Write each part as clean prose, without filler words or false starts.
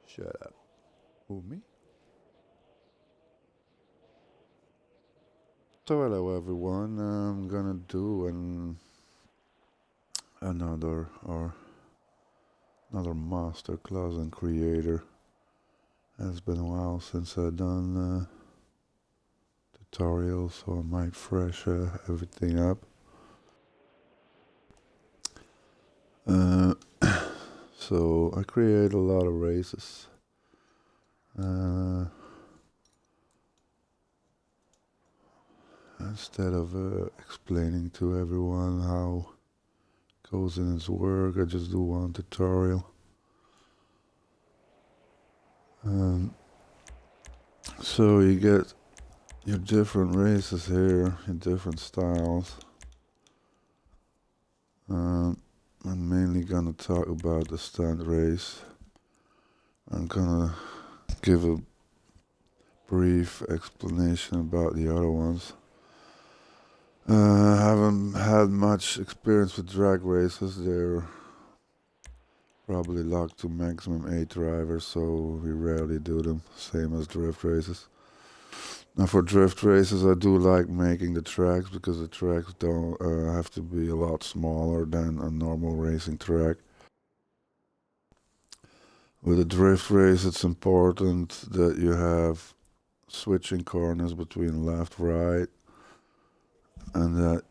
Shut up. Who, me? So hello everyone. I'm gonna do another master class on Creator. It's been a while since I've done tutorials, so I might fresh everything up. Uh, so I create a lot of races. Instead of explaining to everyone how it goes in its work, I just do one tutorial. So you get your different races here, your different styles. I'm mainly gonna talk about the stunt race. I'm gonna give a brief explanation about the other ones. I haven't had much experience with drag races. They're probably locked to maximum 8 drivers, so we rarely do them, same as drift races. Now for drift races, I do like making the tracks because the tracks don't have to be a lot smaller than a normal racing track. With a drift race, it's important that you have switching corners between left, right, and that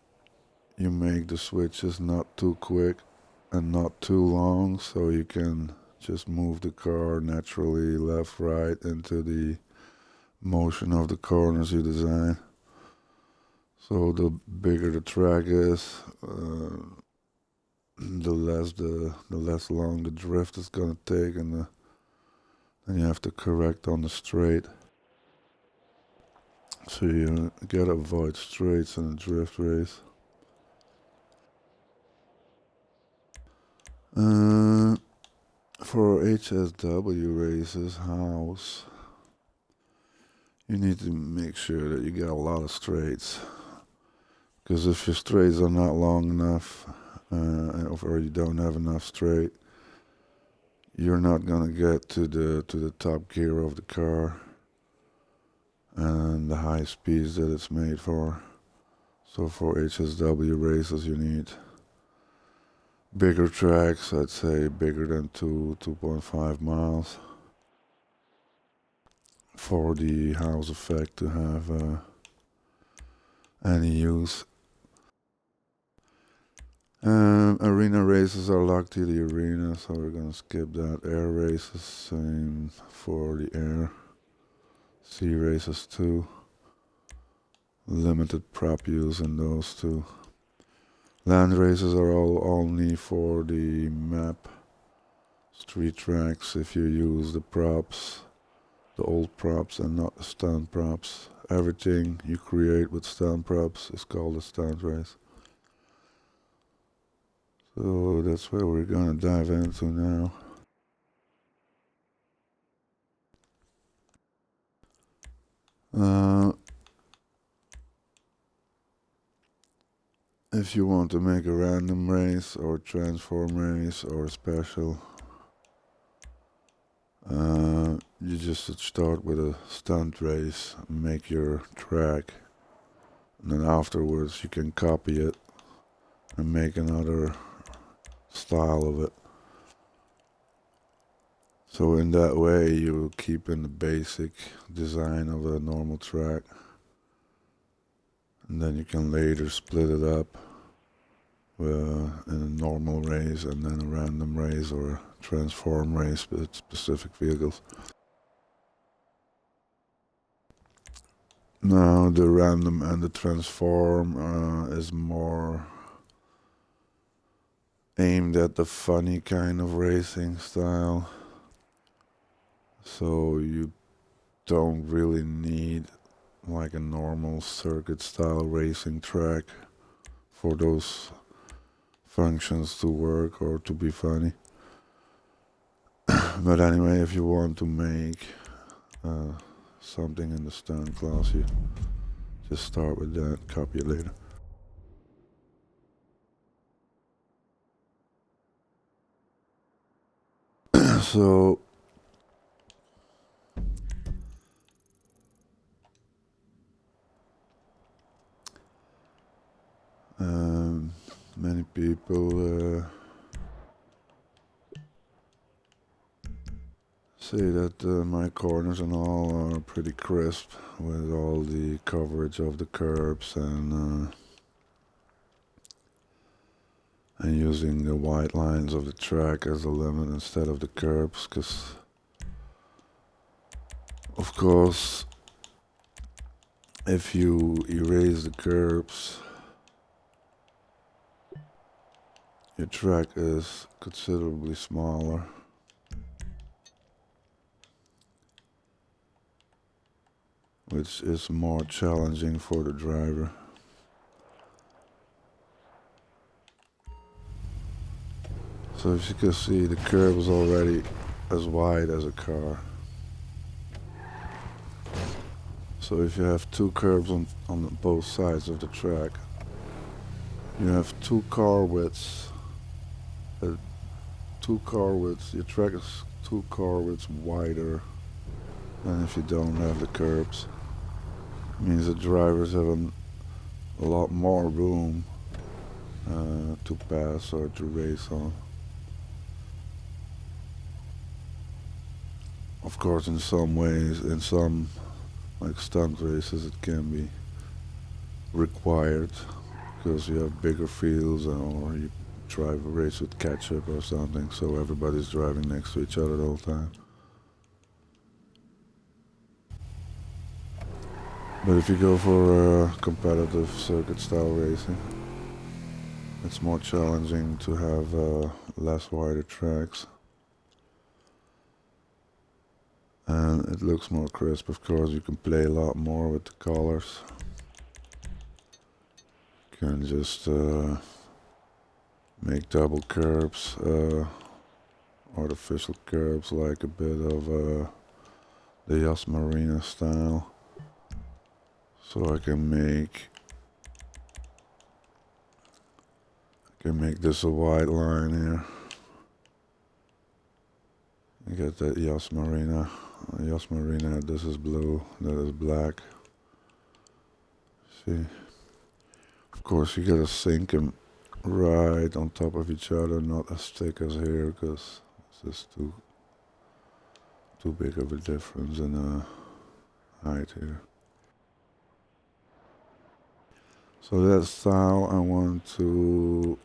you make the switches not too quick and not too long, so you can just move the car naturally left, right into the motion of the corners you design. So the bigger the track is, the less long the drift is gonna take, and then you have to correct on the straight. So you gotta avoid straights in a drift race. For HSW races, house, you need to make sure that you get a lot of straights. Because if your straights are not long enough, or you don't have enough straight, you're not gonna get to the top gear of the car and the high speeds that it's made for. So for HSW races, you need bigger tracks. I'd say bigger than 2.5 miles for the house effect to have any use. Arena races are locked to the arena, so we're gonna skip that. Air races, same for the air. Sea races too. Limited prop use in those too. Land races are all only for the map. Street tracks, if you use the props, the old props and not the stunt props. Everything you create with stunt props is called a stunt race. So that's where we're gonna dive into now. If you want to make a random race or transform race or a special, you just should start with a stunt race, make your track, and then afterwards you can copy it and make another style of it. So in that way you keep in the basic design of a normal track, and then you can later split it up in a normal race and then a random race or a transform race with specific vehicles. Now the random and the transform is more aimed at the funny kind of racing style. So you don't really need like a normal circuit style racing track for those functions to work or to be funny. But anyway, if you want to make something in the stunt class, you just start with that, copy it later. So many people say that my corners and all are pretty crisp with all the coverage of the curbs and using the white lines of the track as a limit instead of the curbs, because of course if you erase the curbs, your track is considerably smaller, which is more challenging for the driver. So as you can see, the curb is already as wide as a car. So if you have two curbs on both sides of the track, you have two car widths. Your track is two car widths wider than if you don't have the curbs. It means the drivers have a lot more room to pass or to race on. Of course, in some ways, in some like stunt races, it can be required because you have bigger fields or you drive a race with catch-up or something, so everybody's driving next to each other the whole time. But if you go for competitive circuit style racing, it's more challenging to have less wider tracks. And it looks more crisp. Of course, you can play a lot more with the colors. You can just make double curbs, artificial curbs, like a bit of the Yas Marina style. So I can make this a white line here. You get that Yas Marina. This is blue, that is black. See? Of course, you gotta sink them right on top of each other, not as thick as here, because it's just too big of a difference in height here. So that's how I want to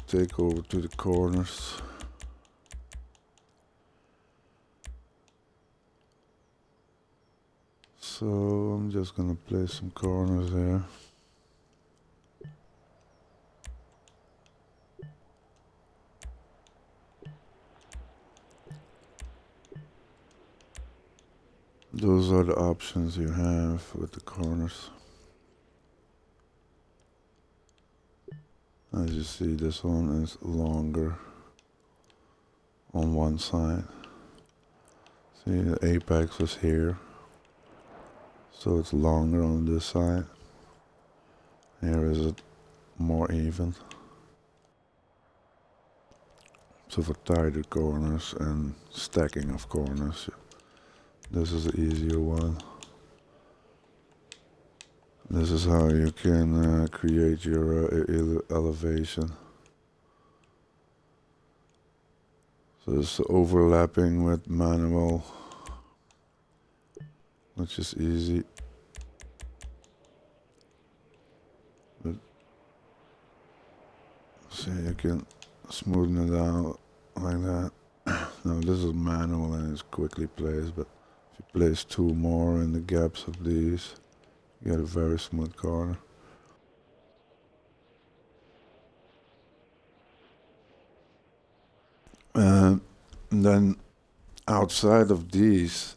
take over to the corners. So I'm just gonna place some corners there. Those are the options you have with the corners. As you see, this one is longer on one side. See, the apex was here, so it's longer on this side. Here is it more even. So for tighter corners and stacking of corners, this is the easier one. This is how you can create your elevation. So it's overlapping with manual, which is easy. But see, you can smoothen it out like that. Now this is manual and it's quickly placed, but if you place two more in the gaps of these, you get a very smooth corner. And then outside of these,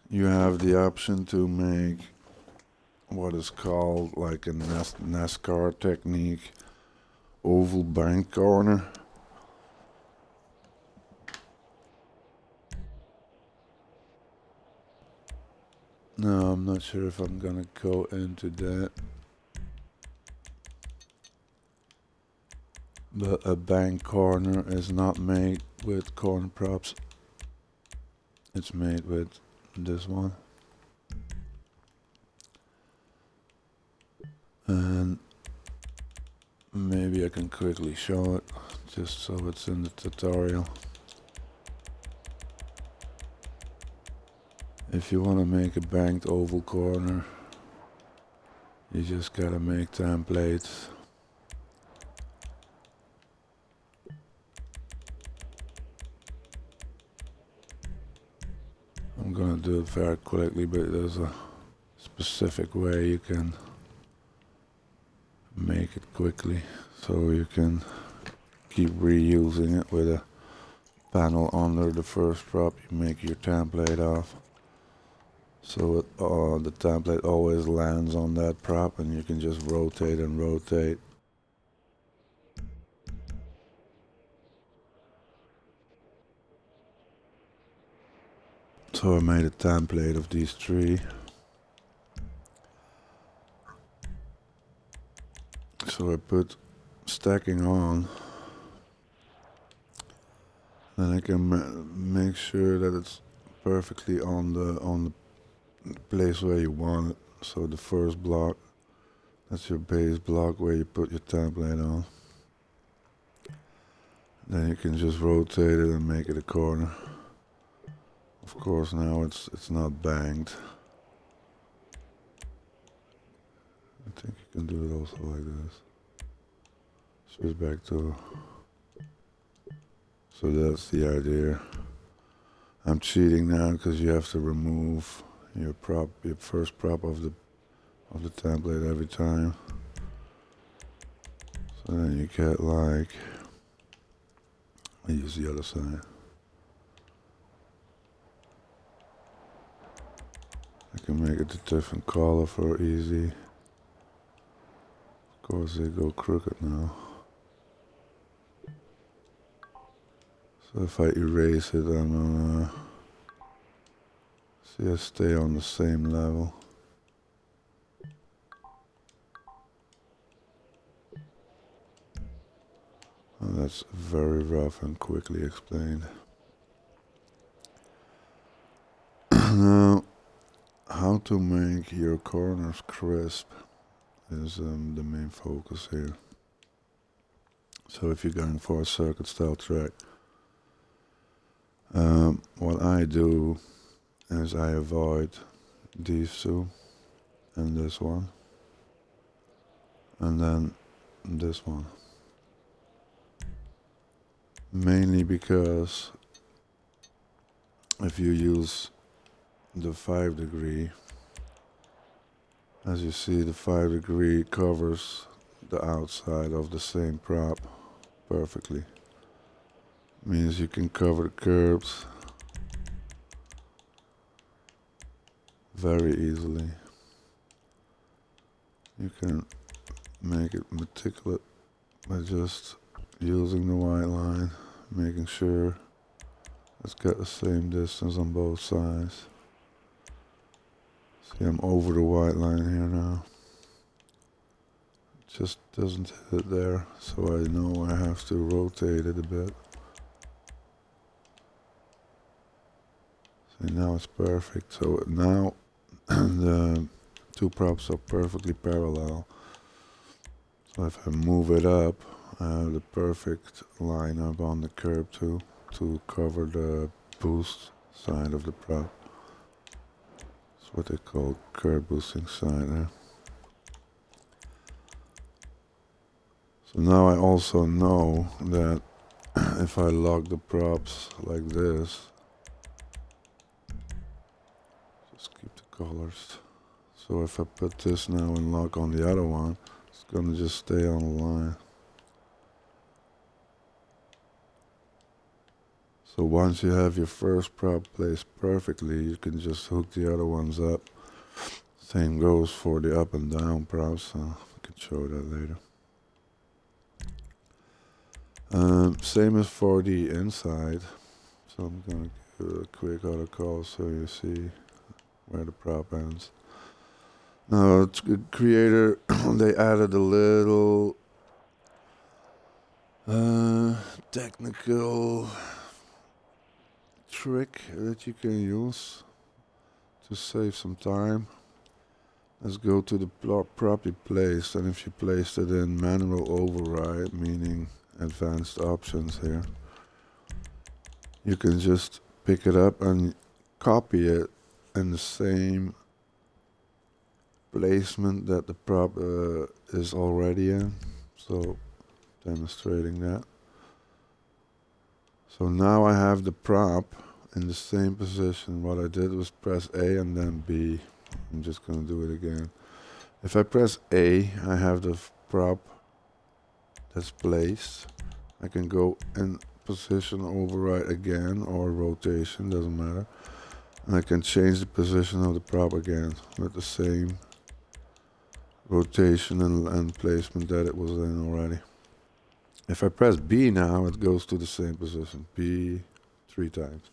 you have the option to make what is called like a NASCAR technique oval bank corner. No, I'm not sure if I'm gonna go into that. But a bank corner is not made with corner props. It's made with this one. And maybe I can quickly show it, just so it's in the tutorial. If you want to make a banked oval corner, you just gotta make templates. I'm gonna do it very quickly, but there's a specific way you can make it quickly, so you can keep reusing it with a panel under the first prop you make your template of. So the template always lands on that prop and you can just rotate and rotate. So I made a template of these three. So I put stacking on. Then I can make sure that it's perfectly on the place where you want it. So the first block, that's your base block where you put your template on. Then you can just rotate it and make it a corner. Of course now it's not banged. I think you can do it also like this. Switch back to. So that's the idea. I'm cheating now because you have to remove your first prop of the template every time. So then you get like, I use the other side. I can make it a different color for easy. Of course they go crooked now. So if I erase it, I'm gonna see I stay on the same level. Oh, that's very rough and quickly explained. Now, how to make your corners crisp is the main focus here. So if you're going for a circuit style track, what I do is I avoid these two and this one and then this one. Mainly because if you use the 5 degree, as you see, the 5 degree covers the outside of the same prop perfectly. Means you can cover the curbs very easily. You can make it meticulous by just using the white line, making sure it's got the same distance on both sides. See, I'm over the white line here now. It just doesn't hit it there, so I know I have to rotate it a bit. See, now it's perfect. So now the two props are perfectly parallel. So if I move it up, I have the perfect line up on the curb too, to cover the boost side of the prop. That's what they call curb boosting side there. So now I also know that if I lock the props like this, just keep the colors. So if I put this now and lock on the other one, it's gonna just stay on the line. So once you have your first prop placed perfectly, you can just hook the other ones up. Same goes for the up and down props, so I can show that later. Same as for the inside. So I'm gonna give a quick auto call so you see where the prop ends. Now, Creator, they added a little Technical trick that you can use to save some time. Let's go to the prop you placed, and if you placed it in manual override, meaning advanced options here, you can just pick it up and copy it in the same placement that the prop is already in. So demonstrating that. So now I have the prop in the same position. What I did was press A and then B. I'm just going to do it again. If I press A, I have the prop that's placed. I can go in position override again or rotation, doesn't matter. And I can change the position of the prop again with the same rotation and placement that it was in already. If I press B now, it goes to the same position. B 3 times.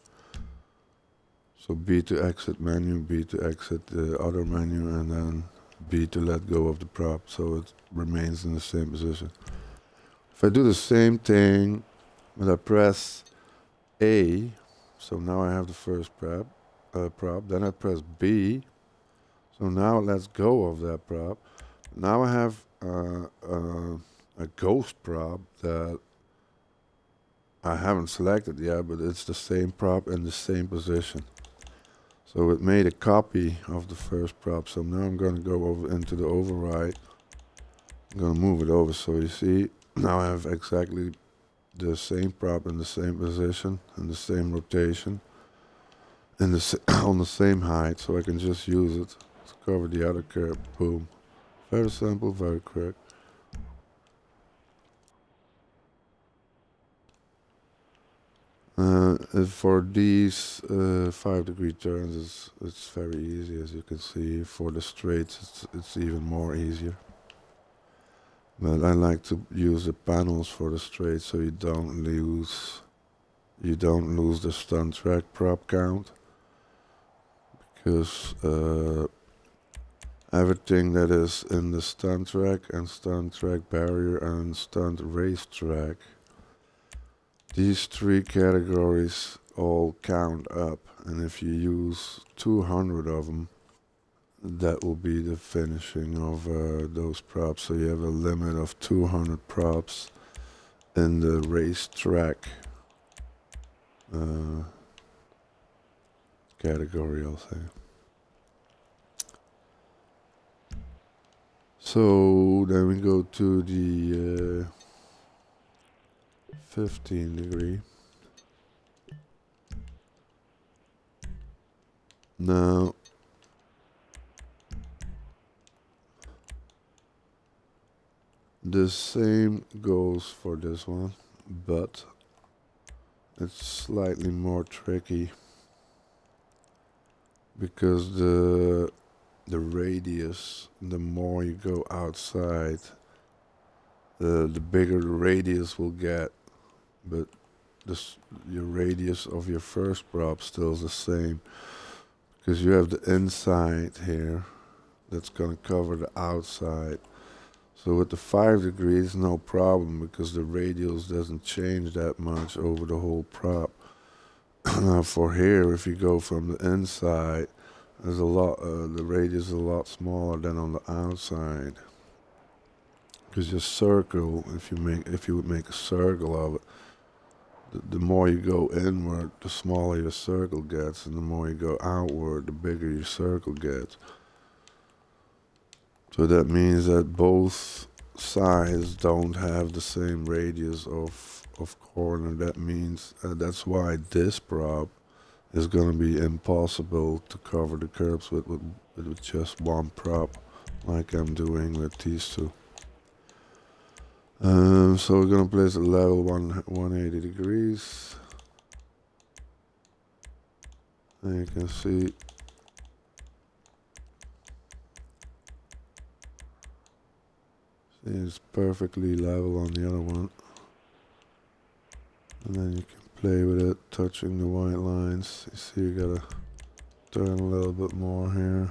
So B to exit menu, B to exit the other menu, and then B to let go of the prop, so it remains in the same position. If I do the same thing, when I press A, so now I have the first prop, then I press B, so now it lets go of that prop. Now I have a ghost prop that I haven't selected yet, but it's the same prop in the same position. So it made a copy of the first prop. So now I'm going to go over into the override. I'm going to move it over, so you see now I have exactly the same prop in the same position, in the same rotation, in the on the same height, so I can just use it to cover the other curb. Boom. Very simple, very quick. For these 5-degree turns, it's very easy, as you can see. For the straights, it's even more easier. But I like to use the panels for the straight, so you don't lose the stunt track prop count, because everything that is in the stunt track and stunt track barrier and stunt racetrack, these 3 categories all count up, and if you use 200 of them, that will be the finishing of those props. So you have a limit of 200 props in the racetrack category, I'll say. So then we go to the 15-degree. Now the same goes for this one, but it's slightly more tricky because the radius, the more you go outside, the bigger the radius will get, but your radius of your first prop still is the same, because you have the inside here that's going to cover the outside. So with the 5 degrees, no problem, because the radius doesn't change that much over the whole prop. Now for here, if you go from the inside, there's a lot. The radius is a lot smaller than on the outside, because your circle, if you would make a circle of it, the more you go inward, the smaller your circle gets, and the more you go outward, the bigger your circle gets. So that means that both sides don't have the same radius of corner. That means that's why this prop is going to be impossible to cover the curbs with just one prop, like I'm doing with these 2. So we're going to place a level 180 degrees. And you can see it's perfectly level on the other one. And then you can play with it, touching the white lines. You see, you gotta turn a little bit more here.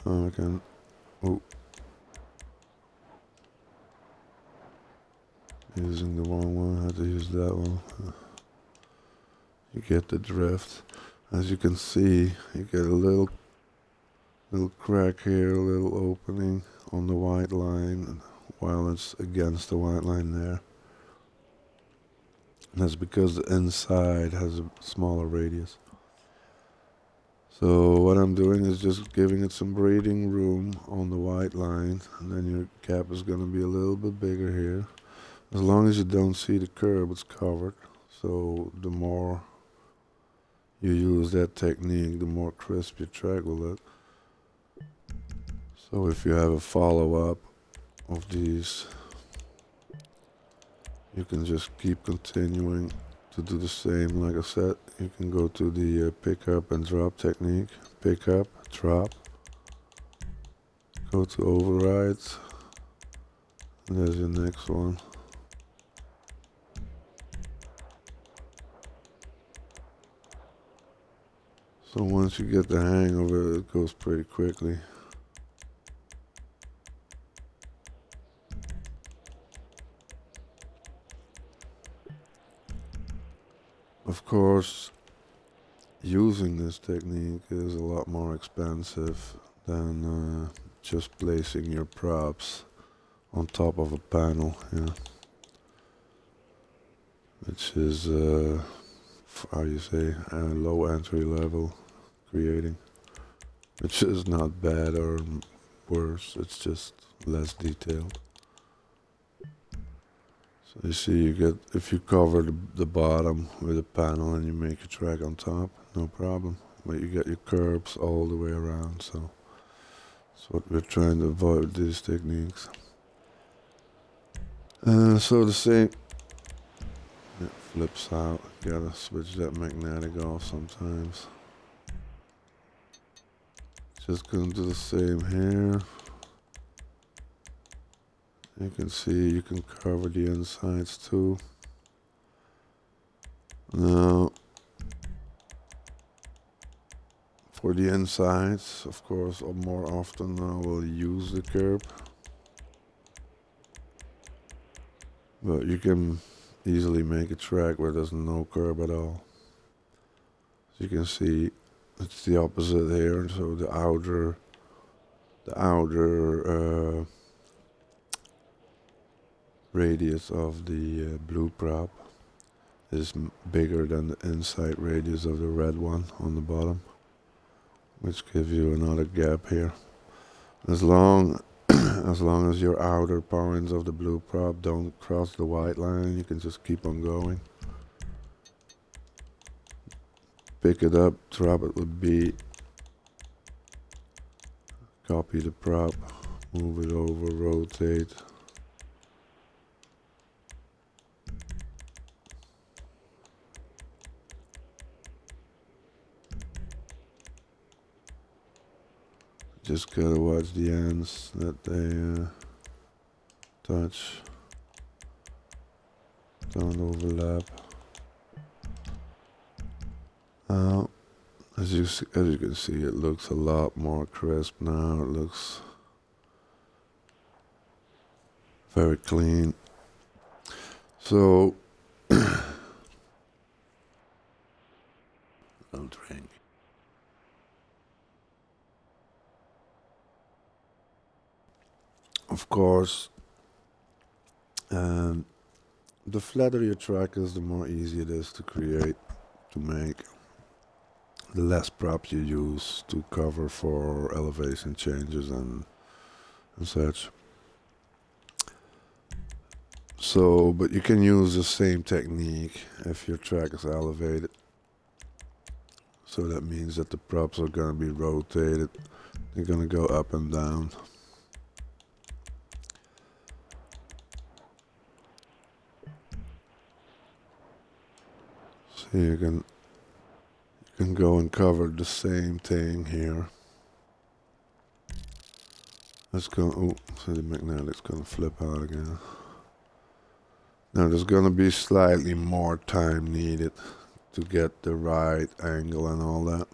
I can, Using the wrong one, I had to use that one. You get the drift. As you can see, you get a little crack here, a little opening on the white line while it's against the white line there. And that's because the inside has a smaller radius. So what I'm doing is just giving it some breathing room on the white line, and then your gap is going to be a little bit bigger here. As long as you don't see the curb, it's covered. So the more you use that technique, the more crisp your track will look. So if you have a follow-up of these, you can just keep continuing to do the same. Like I said, you can go to the pick up and drop technique. Pick up, drop, go to overrides, and there's your next one. So once you get the hang of it, it goes pretty quickly. Of course, using this technique is a lot more expensive than just placing your props on top of a panel, which is, how you say, a low entry level creating, which is not bad or worse, it's just less detailed. So you see, you get, if you cover the bottom with a panel and you make your track on top, no problem. But you get your curbs all the way around, so that's what we're trying to avoid with these techniques. So the same, it flips out. Gotta switch that magnetic off sometimes. Just gonna do the same here. You can see you can cover the insides too. Now, for the insides, of course, more often I will use the curb. But you can easily make a track where there's no curb at all. As you can see, it's the opposite here. So the outer radius of the blue prop is bigger than the inside radius of the red one on the bottom, which gives you another gap here. As long as your outer points of the blue prop don't cross the white line, you can just keep on going. Pick it up, drop it with B, copy the prop, move it over, rotate. Just gotta watch the ends that they touch. Don't overlap. As you can see, it looks a lot more crisp now. It looks very clean. So, don't drink. Of course, the flatter your track is, the more easy it is to create, to make. The less props you use to cover for elevation changes and such. So, but you can use the same technique if your track is elevated. So that means that the props are going to be rotated. They're going to go up and down. So you can go and cover the same thing here. Let's go. Oh, so the magnetic's going to flip out again. Now there's going to be slightly more time needed to get the right angle and all that.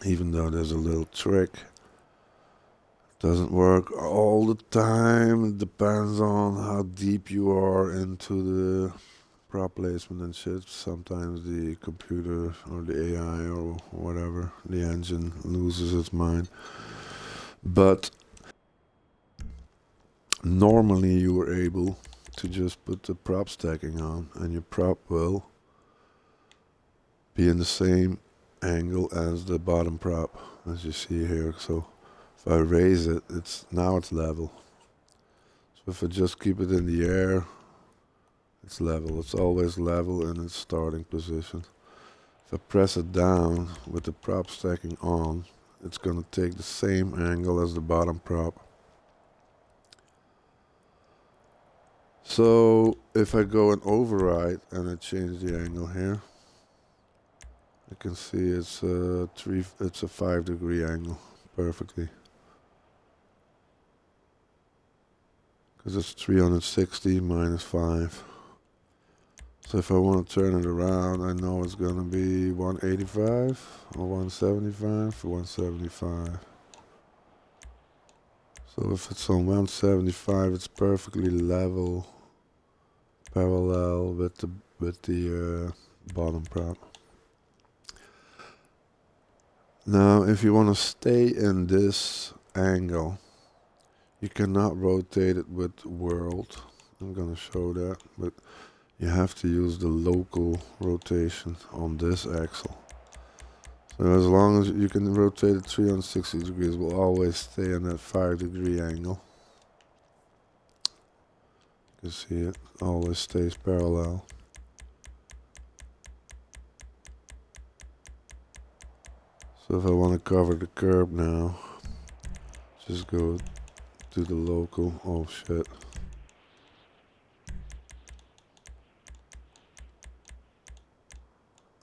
Even though there's a little trick Doesn't work all the time. It depends on how deep you are into the prop placement and shit. Sometimes the computer or the AI or whatever, the engine loses its mind. But normally you were able to just put the prop stacking on and your prop will be in the same angle as the bottom prop, as you see here. So if I raise it, it's level. So if I just keep it in the air, it's level. It's always level in its starting position. If I press it down with the prop stacking on, it's going to take the same angle as the bottom prop. So if I go and override and I change the angle here, I can see it's a 5-degree angle perfectly. Because it's 360 minus 5. So if I want to turn it around, I know it's going to be 185 or 175 or 175. So if it's on 175, it's perfectly level, parallel with the bottom prop. Now, if you want to stay in this angle, you cannot rotate it with world. I'm going to show that, but you have to use the local rotation on this axle. So as long as you can rotate it 360 degrees, we'll always stay in that 5-degree angle. You can see it always stays parallel. So if I want to cover the curb now, just go to the local. Oh shit.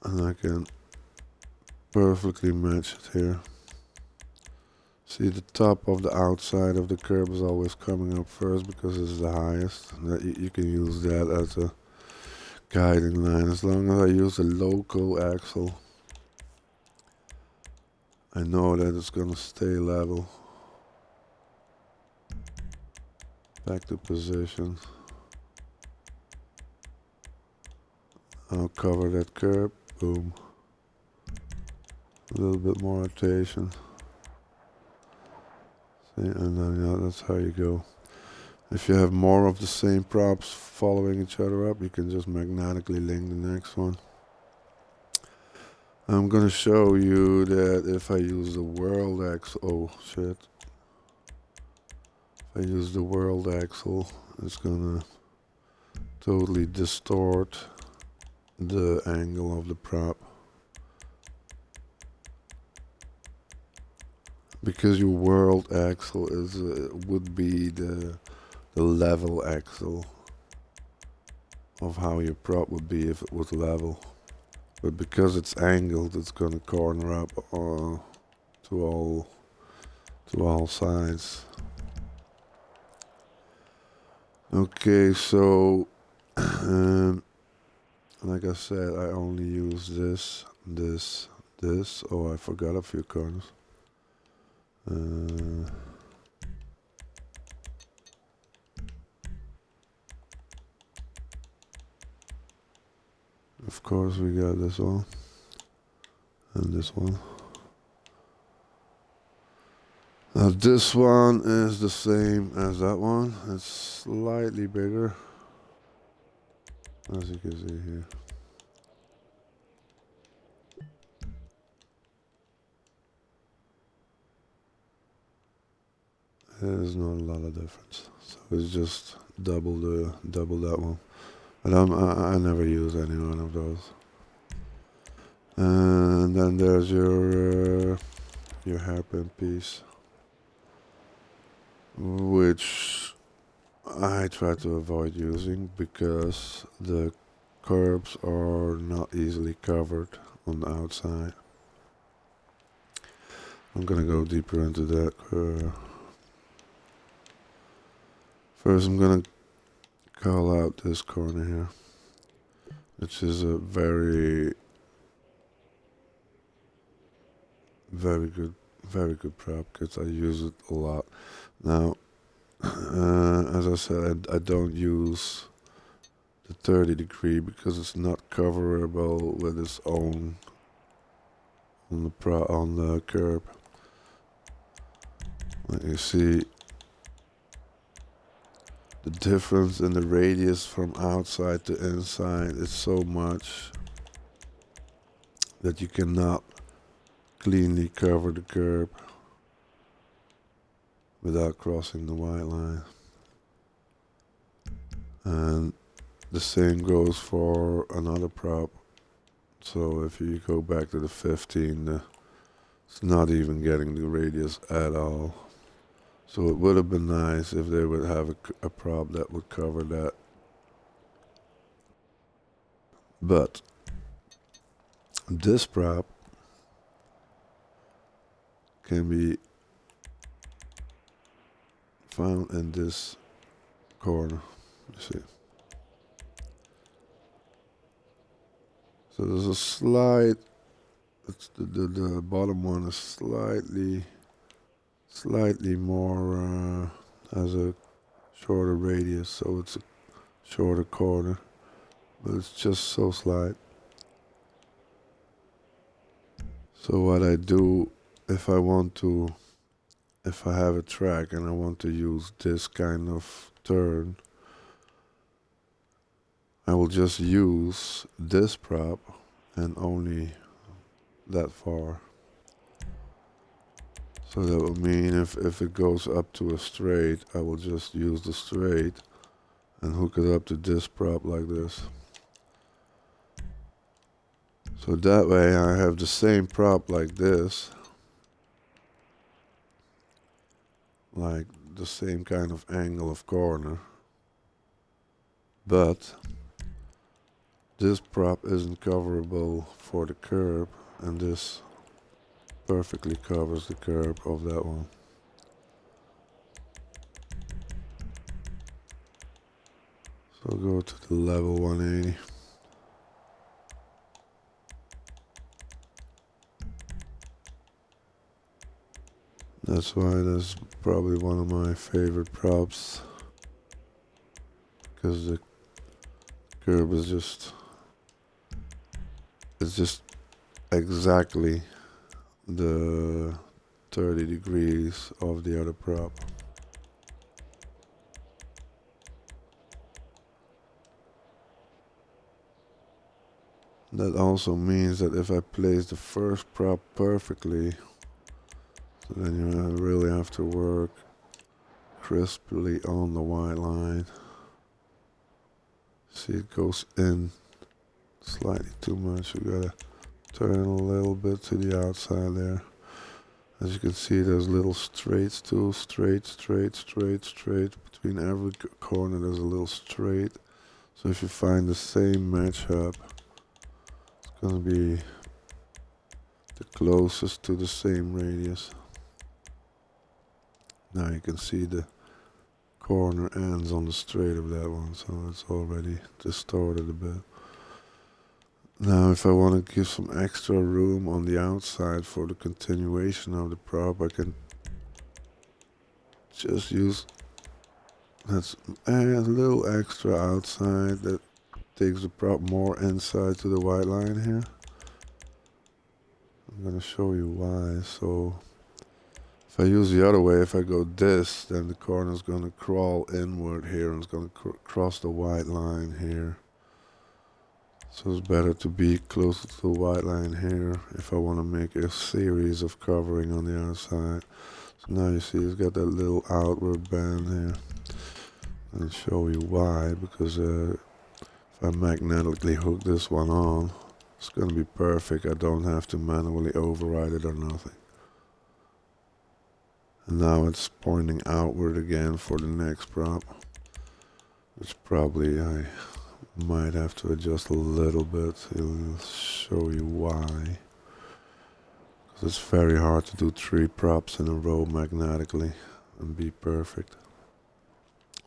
And I can perfectly match it here. See, the top of the outside of the curb is always coming up first because it's the highest. That you can use that as a guiding line. As long as I use the local axle, I know that it's gonna stay level. Back to position. I'll cover that curb. Boom. A little bit more rotation. See, and then that's how you go. If you have more of the same props following each other up, you can just magnetically link the next one. I'm gonna show you that if I use the world axle, oh shit. If I use the world axle, it's gonna totally distort the angle of the prop. Because your world axle is would be the level axle of how your prop would be if it was level. But because it's angled, it's gonna corner up to all sides. Okay, so like I said, I only use this. Oh, I forgot a few corners. Of course, we got this one and this one. Now this one is the same as that one. It's slightly bigger, as you can see here. There's not a lot of difference, so it's just double that one. But I never use any one of those. And then there's your hairpin piece, which I try to avoid using because the curbs are not easily covered on the outside. I'm gonna go deeper into that. First, I'm gonna call out this corner here, which is a very very good prop because I use it a lot. Now, as I said, I don't use the 30 degree because it's not coverable with its own on the curb. Like you see, the difference in the radius from outside to inside is so much that you cannot cleanly cover the curb without crossing the white line. And the same goes for another prop. So if you go back to the 15, it's not even getting the radius at all. So it would have been nice if they would have a prop that would cover that. But this prop can be found in this corner, you see. So there's a slight, the bottom one is slightly more, has a shorter radius, so it's a shorter corner, but it's just so slight. So what I do, if I have a track and I want to use this kind of turn, I will just use this prop and only that far. So that would mean if it goes up to a straight, I will just use the straight and hook it up to this prop like this. So that way I have the same prop like this, like the same kind of angle of corner, but this prop isn't coverable for the curb, and this perfectly covers the curb of that one. So go to the level 180. That's why that's probably one of my favorite props, because the curb is it's just exactly the 30 degrees of the other prop. That also means that if I place the first prop perfectly, so then you really have to work crisply on the white line. See, it goes in slightly too much. You gotta turn a little bit to the outside there. As you can see, there's little straights too. Straight. Between every corner there's a little straight. So if you find the same match up, it's gonna be the closest to the same radius. Now you can see the corner ends on the straight of that one, so it's already distorted a bit. Now if I want to give some extra room on the outside for the continuation of the prop, I can just use a little extra outside that takes the prop more inside to the white line here. I'm gonna show you why. So if I use the other way, if I go this, then the corner is gonna crawl inward here and it's gonna cross the white line here. So it's better to be closer to the white line here if I want to make a series of covering on the outside. So now you see it's got that little outward band here. I'll show you why, because if I magnetically hook this one on, it's going to be perfect. I don't have to manually override it or nothing. And now it's pointing outward again for the next prop, which probably I might have to adjust a little bit. It'll show you why. Because it's very hard to do 3 props in a row magnetically and be perfect.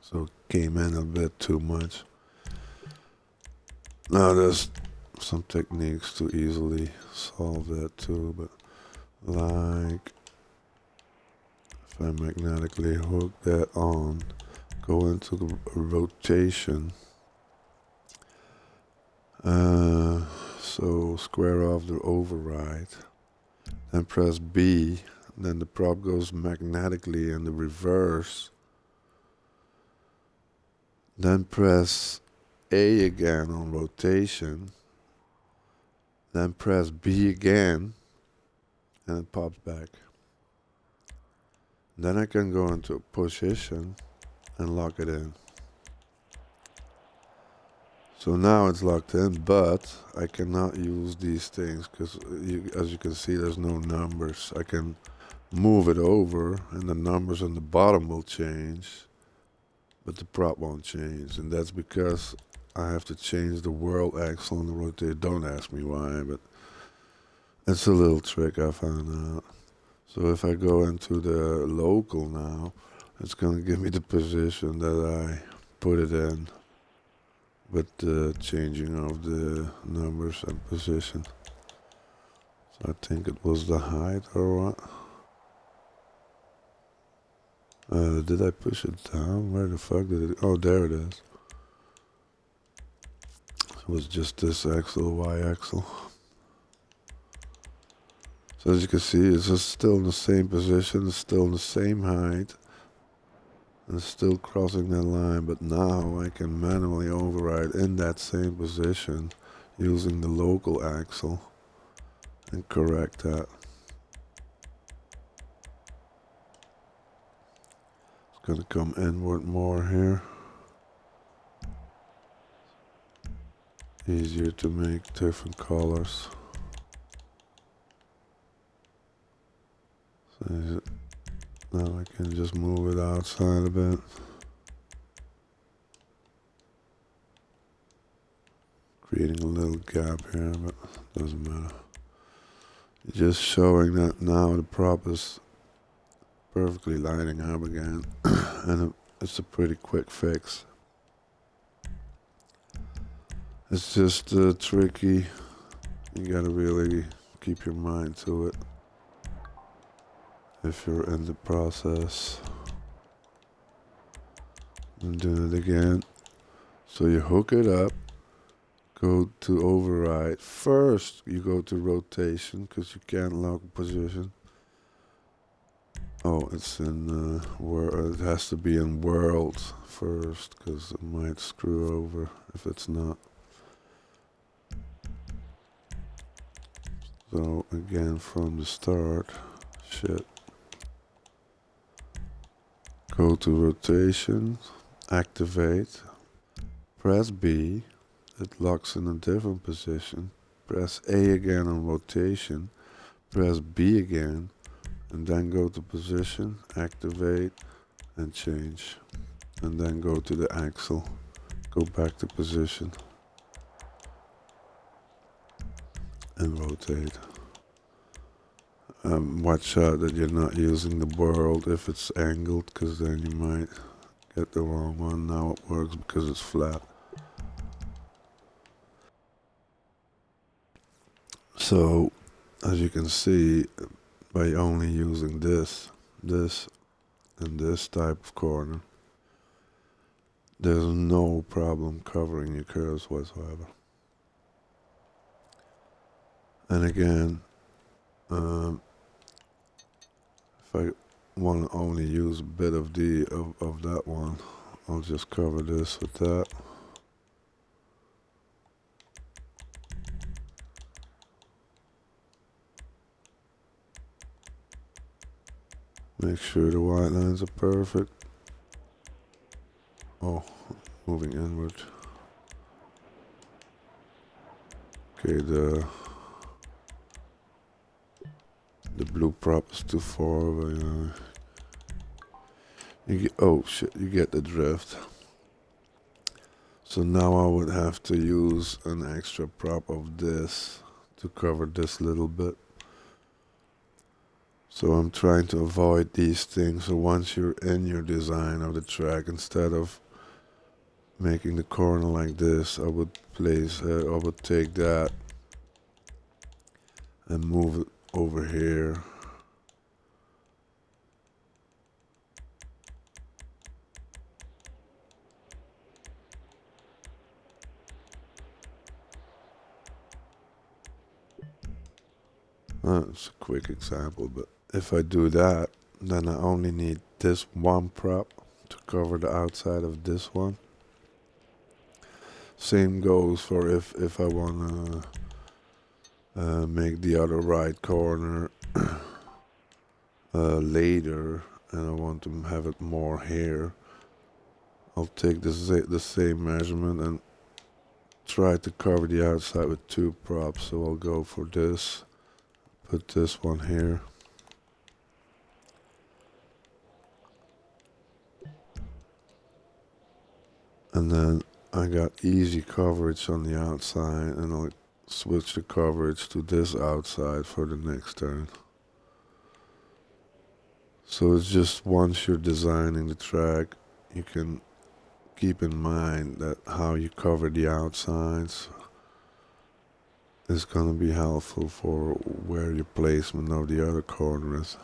So it came in a bit too much. Now there's some techniques to easily solve that too, but like If I magnetically hook that on, go into the rotation. So square off the override. Then press B. Then the prop goes magnetically in the reverse. Then press A again on rotation. Then press B again. And it pops back. Then I can go into position and lock it in. So now it's locked in, but I cannot use these things because as you can see, there's no numbers. I can move it over and the numbers on the bottom will change, but the prop won't change. And that's because I have to change the world axle on the rotator. Don't ask me why, but it's a little trick I found out. So if I go into the local now, it's going to give me the position that I put it in with the changing of the numbers and position. So I think it was the height or what? Did I push it down? Where the fuck did it? Oh, there it is. It was just this axle, Y axle. So as you can see, it's just still in the same position, it's still in the same height, and it's still crossing that line, but now I can manually override in that same position using the local axle and correct that. It's gonna come inward more here. Easier to make different colors. So now I can just move it outside a bit. Creating a little gap here, but doesn't matter. Just showing that now the prop is perfectly lining up again, and it's a pretty quick fix. It's just tricky. You gotta really keep your mind to it if you're in the process. And do it again. So you hook it up, go to override. First you go to rotation because you can't lock position. Oh, it's in it has to be in world first because it might screw over if it's not. So again from the start, shit. Go to rotation, activate, press B, it locks in a different position, press A again on rotation, press B again, and then go to position, activate, and change. And then go to the axle, go back to position, and rotate. Watch out that you're not using the world if it's angled, because then you might get the wrong one. Now it works because it's flat. So, as you can see, by only using this, and this type of corner, there's no problem covering your curves whatsoever. And again, if I want to only use a bit of that one, I'll just cover this with that. Make sure the white lines are perfect. Oh, moving inward. Okay, the blue prop is too far, but you get, oh shit, you get the drift. So now I would have to use an extra prop of this to cover this little bit. So I'm trying to avoid these things. So once you're in your design of the track, instead of making the corner like this, I would take that and move it over here That's a quick example, but if I do that, then I only need this one prop to cover the outside of this one. Same goes for if I wanna make the other right corner later, and I want to have it more here. I'll take the same measurement and try to cover the outside with two props. So I'll go for this, put this one here. And then I got easy coverage on the outside, and I'll switch the coverage to this outside for the next turn. So it's just once you're designing the track, you can keep in mind that how you cover the outsides is going to be helpful for where your placement of the other corner is.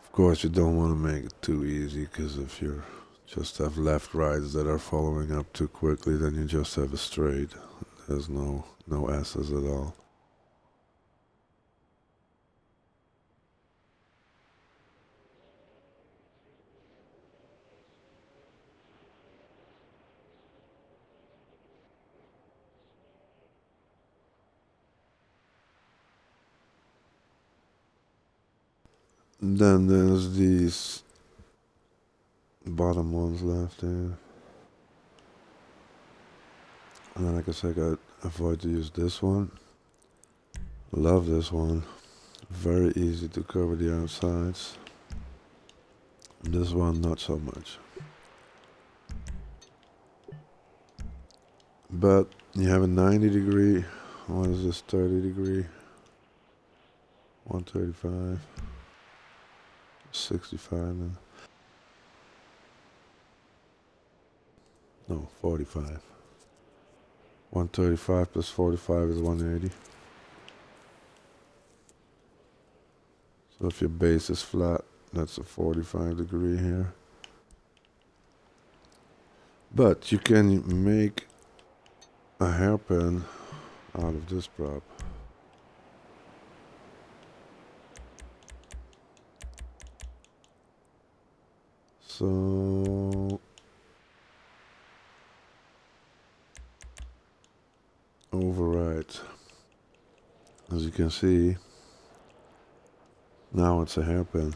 Of course, you don't want to make it too easy, because if you just have left rights that are following up too quickly, then you just have a straight. There's no S's at all. Then there's these bottom ones left there. And then, like I said, I avoid to use this one. Love this one. Very easy to cover the outsides. This one, not so much. But you have a 90 degree. What is this, 30 degree? 135. 65 then. No, 45. 135 plus 45 is 180. So if your base is flat, that's a 45 degree here. But you can make a hairpin out of this prop. So override. As you can see, now it's a hairpin.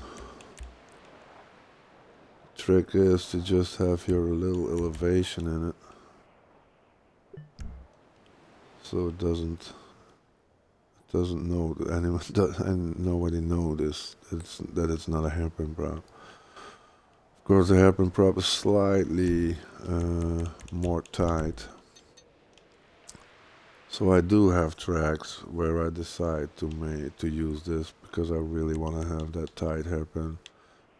Trick is to just have your little elevation in it, so it doesn't know that anyone and nobody knows that it's not a hairpin prop. Of course, the hairpin prop is slightly more tight. So I do have tracks where I decide to use this because I really want to have that tight hairpin,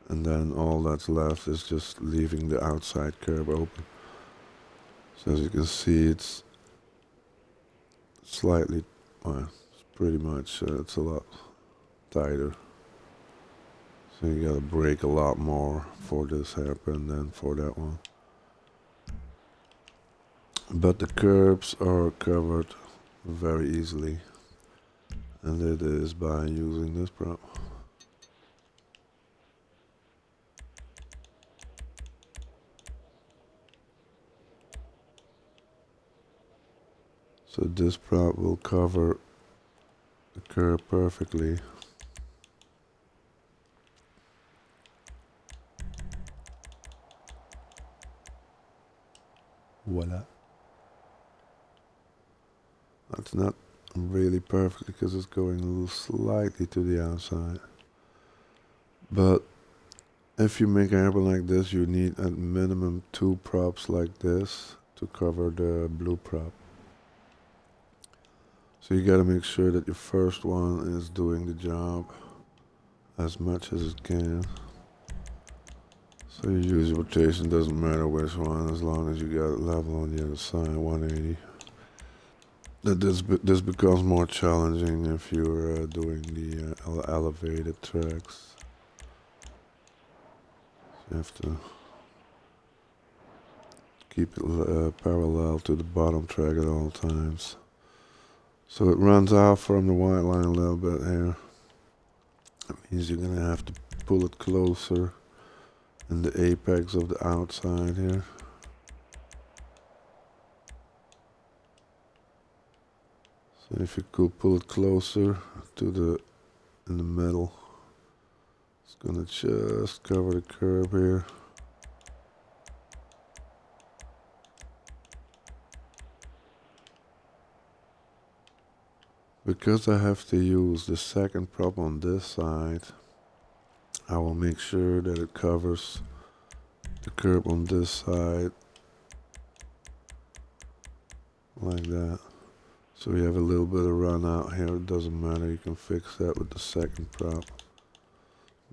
and then all that's left is just leaving the outside curve open. So as you can see, it's slightly, well, it's pretty much, it's a lot tighter. So you gotta break a lot more for this hairpin than for that one. But the curbs are covered very easily, and it is by using this prop. So this prop will cover the curb perfectly. Voila. That's not really perfect because it's going a little slightly to the outside. But if you make a hairpin like this, you need at minimum 2 props like this to cover the blue prop. So you gotta make sure that your first one is doing the job as much as it can. So you use your rotation, doesn't matter which one, as long as you got it level on the other side, 180. This becomes more challenging if you're doing the elevated tracks. So you have to keep it parallel to the bottom track at all times. So it runs out from the white line a little bit here. That means you're gonna have to pull it closer in the apex of the outside here. So if you could pull it closer to in the middle, it's gonna just cover the curb here. Because I have to use the second prop on this side, I will make sure that it covers the curb on this side like that. So you have a little bit of run out here. It doesn't matter, you can fix that with the second prop.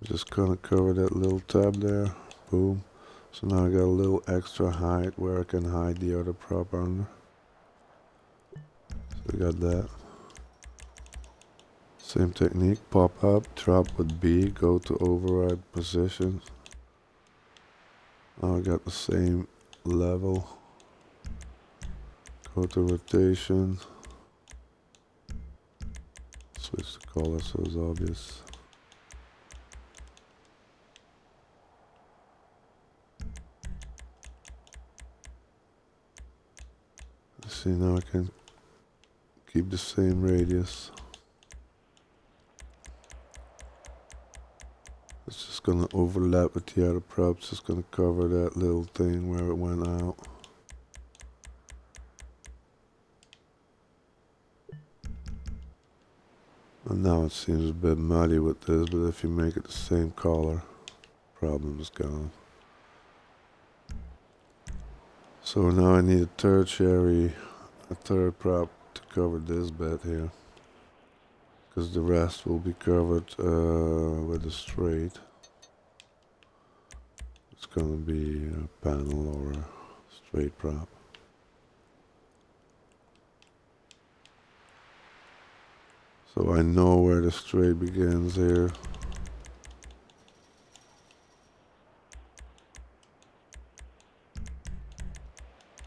Just gonna cover that little tab there. Boom. So now I got a little extra height where I can hide the other prop under. So I got that. Same technique, pop up, drop with B, go to override position. Now I got the same level. Go to rotation. Switch the color so it's obvious. See, now I can keep the same radius. It's just gonna overlap with the other props. It's gonna cover that little thing where it went out. And now it seems a bit muddy with this, but if you make it the same color, problem is gone. So now I need a third prop to cover this bit here, because the rest will be covered with a straight. It's gonna be a panel or a straight prop. So I know where the straight begins here.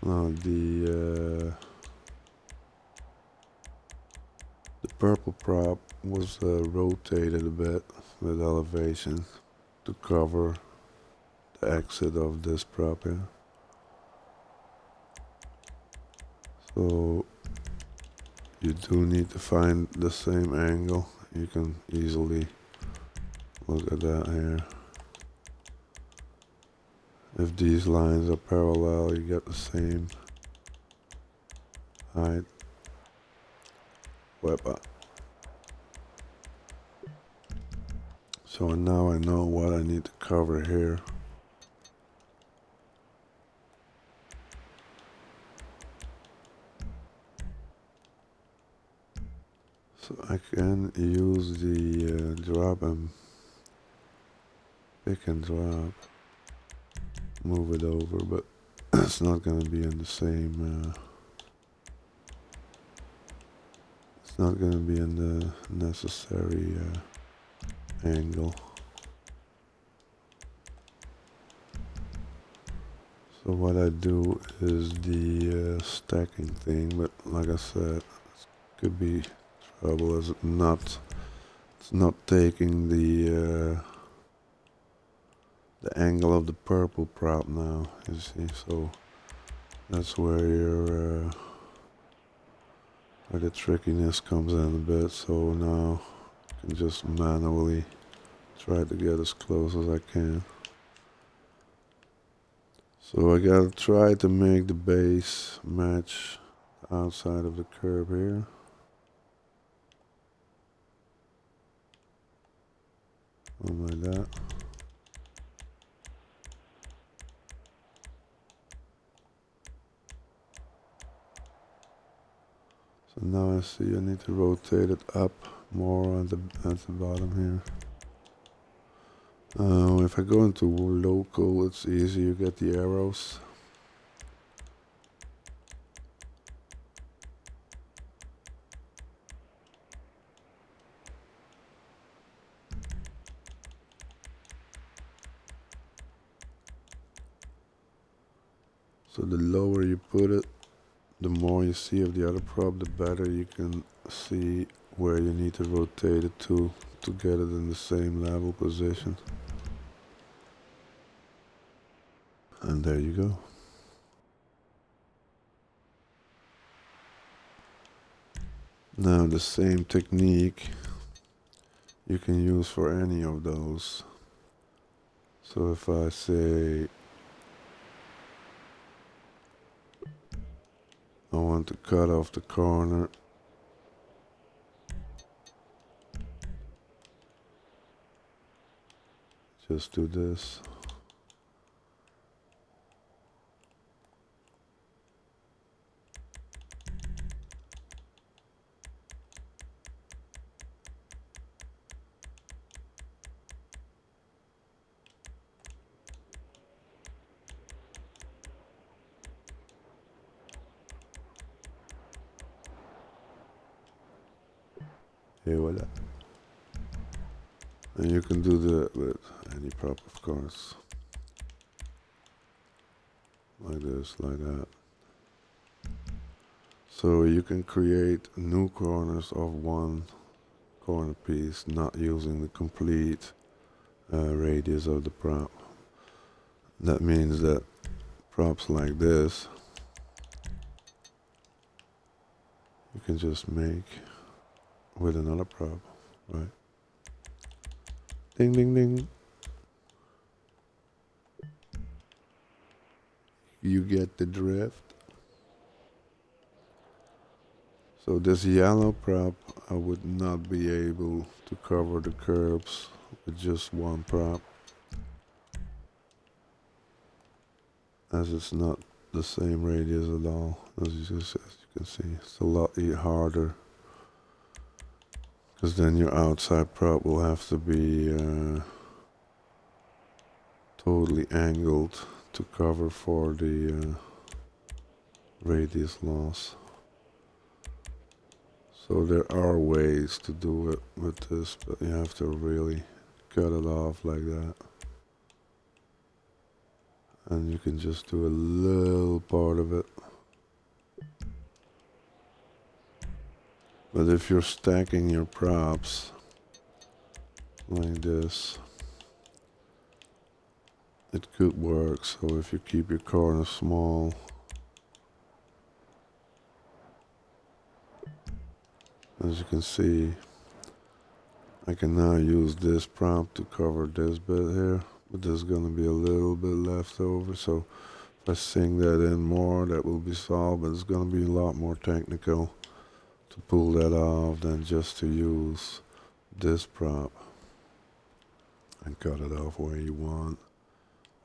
Now the purple prop was rotated a bit with elevation to cover the exit of this prop here. So you do need to find the same angle. You can easily look at that here. If these lines are parallel, you get the same height. Wepa. So now I know what I need to cover here. So I can use the drop and pick and drop, move it over, but it's not going to be in the same, it's not going to be in the necessary angle. So what I do is the stacking thing, but like I said, it could be trouble as it's not taking the angle of the purple prop now, you see, so that's where your where the trickiness comes in a bit. So now I can just manually try to get as close as I can. So I gotta try to make the base match the outside of the curb here. Like that. So now I see I need to rotate it up more at the bottom here. If I go into local, it's easy, you get the arrows. So the lower you put it, the more you see of the other prop, the better you can see where you need to rotate it to get it in the same level position. And there you go. Now the same technique you can use for any of those. So if I say I want to cut off the corner, just do this. Et voilà. And you can do that with any prop, of course. Like this, like that. So you can create new corners of one corner piece, not using the complete radius of the prop. That means that props like this, you can just make with another prop, right? Ding, ding, ding. You get the drift. So this yellow prop, I would not be able to cover the curbs with just one prop, as it's not the same radius at all. As you can see, it's a lot harder, because then your outside prop will have to be totally angled to cover for the radius loss. So there are ways to do it with this, but you have to really cut it off like that. And you can just do a little part of it. But if you're stacking your props like this, it could work. So if you keep your corners small, as you can see, I can now use this prop to cover this bit here, but there's gonna be a little bit left over. So if I sink that in more, that will be solved, but it's gonna be a lot more technical to pull that off than just to use this prop and cut it off where you want,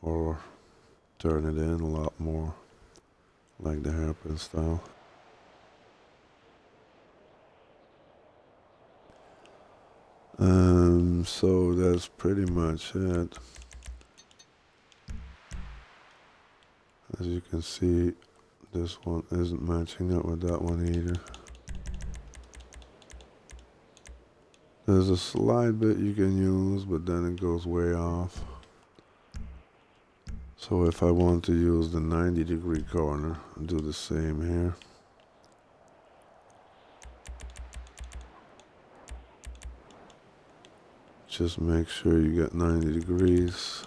or turn it in a lot more like the hairpin style. So that's pretty much it. As you can see, this one isn't matching up with that one either. There's a slide bit you can use, but then it goes way off. So if I want to use the 90-degree corner, I'll do the same here. Just make sure you get 90 degrees.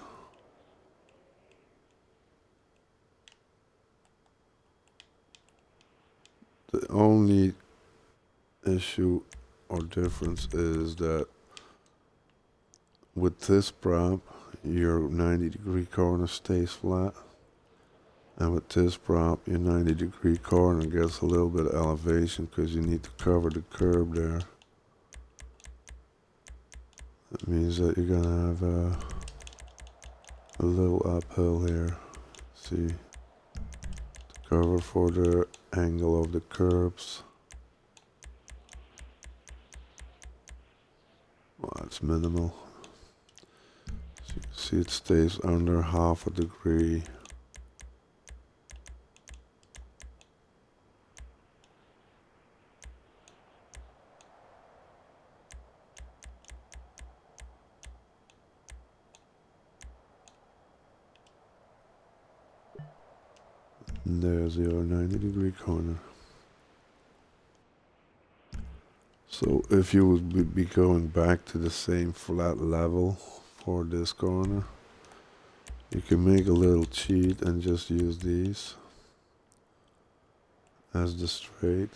The only issue or difference is that with this prop, your 90-degree corner stays flat. And with this prop, your 90-degree corner gets a little bit of elevation because you need to cover the curb there. That means that you're gonna have a little uphill here. See, to cover for the angle of the curbs. Well, it's minimal. So you can see it stays under half a degree. And there's your 90-degree corner. So if you would be going back to the same flat level for this corner, you can make a little cheat and just use these as the straight.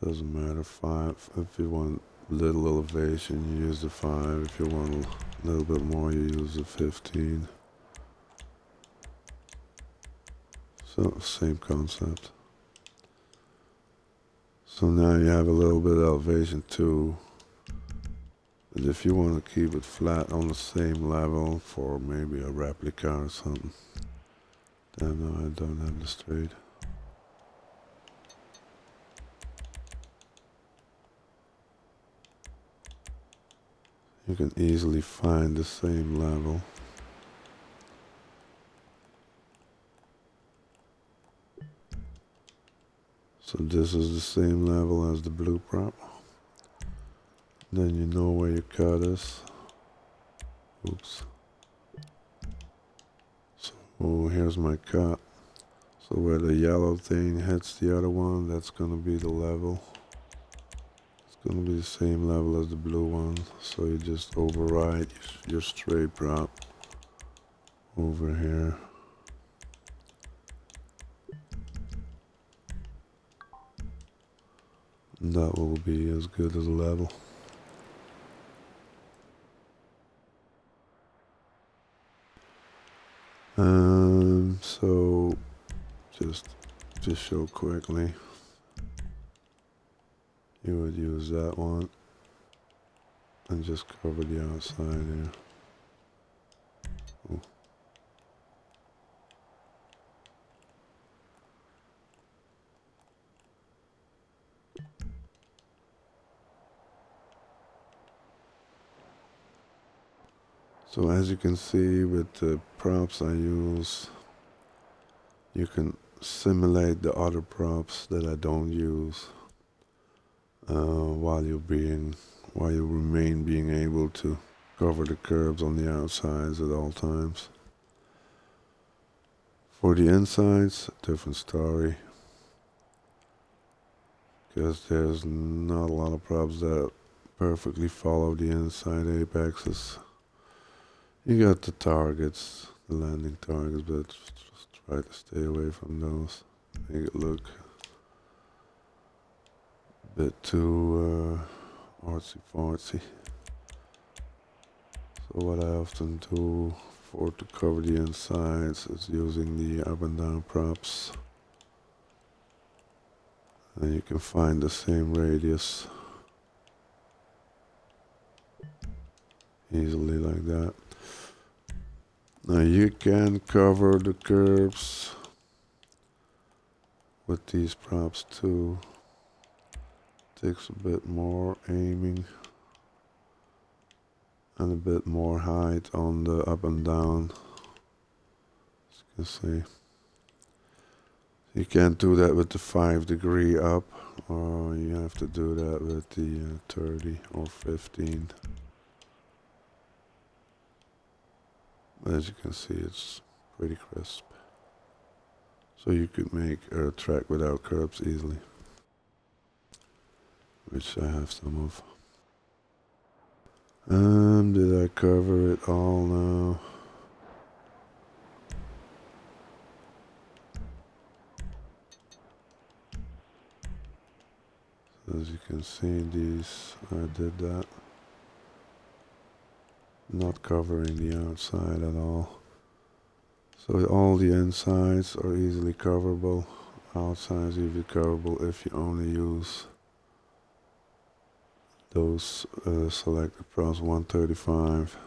Doesn't matter, 5. If you want little elevation, you use the 5. If you want a little bit more, you use the 15. So, same concept. So now you have a little bit of elevation too. And if you want to keep it flat on the same level for maybe a replica or something. Damn, no, I don't have the straight. You can easily find the same level. So this is the same level as the blue prop. Then you know where your cut is. Oops. So here's my cut. So where the yellow thing hits the other one, that's gonna be the level. It's gonna be the same level as the blue one. So you just override your straight prop over here. And that will be as good as a level. So just to show quickly, you would use that one and just cover the outside here. Ooh. So as you can see with the props I use, you can simulate the other props that I don't use while you remain being able to cover the curves on the outsides at all times. For the insides, different story, because there's not a lot of props that perfectly follow the inside apexes. You got the targets, the landing targets, but just try to stay away from those. Make it look a bit too artsy-fartsy. So what I often do to cover the insides is using the up and down props. And you can find the same radius easily like that. Now you can cover the curves with these props too. Takes a bit more aiming and a bit more height on the up and down, as you can see. You can't do that with the 5-degree up, or you have to do that with the 30 or 15. As you can see, it's pretty crisp. So you could make a track without curbs easily, which I have some of. Did I cover it all now? As you can see, I did that. Not covering the outside at all. So all the insides are easily coverable. Outsides easily coverable if you only use those selected props: 135,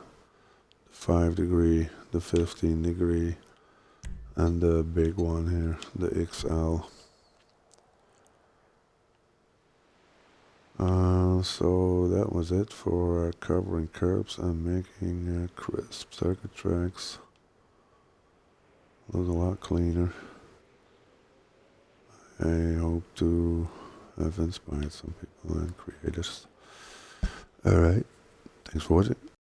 the 5-degree, the 15-degree, and the big one here, the XL. So that was it for covering curves and making crisp circuit tracks. Look a lot cleaner. I hope to have inspired some people and creators. Alright, thanks for watching.